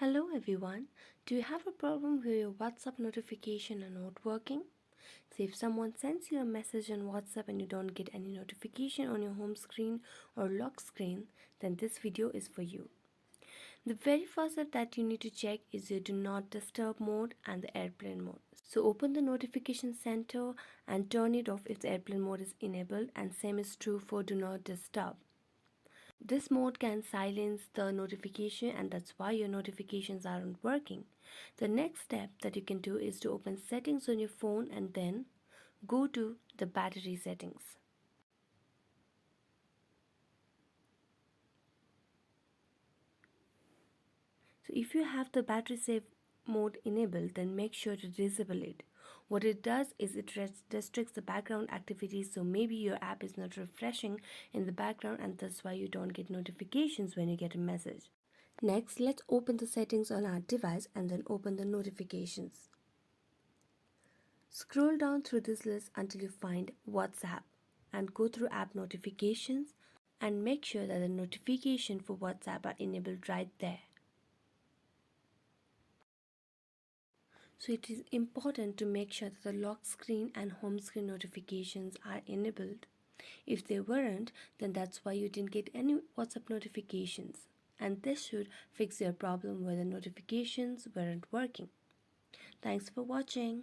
Hello everyone. Do you have a problem where your WhatsApp notification are not working? So if someone sends you a message on WhatsApp and you don't get any notification on your home screen or lock screen, then this video is for you. The very first step that you need to check is your do not disturb mode and the airplane mode. So open the notification center and turn it off if the airplane mode is enabled, and same is true for do not disturb. This mode can silence the notification, and that's why your notifications aren't working. The next step that you can do is to open settings on your phone and then go to the battery settings. So if you have the battery save mode enabled, then make sure to disable it. What it does is it restricts the background activities, so maybe your app is not refreshing in the background and that's why you don't get notifications when you get a message. Next, let's open the settings on our device and then open the notifications. Scroll down through this list until you find WhatsApp and go through app notifications and make sure that the notification for WhatsApp are enabled right there. So it is important to make sure that the lock screen and home screen notifications are enabled. If they weren't, then that's why you didn't get any WhatsApp notifications. And this should fix your problem where the notifications weren't working. Thanks for watching.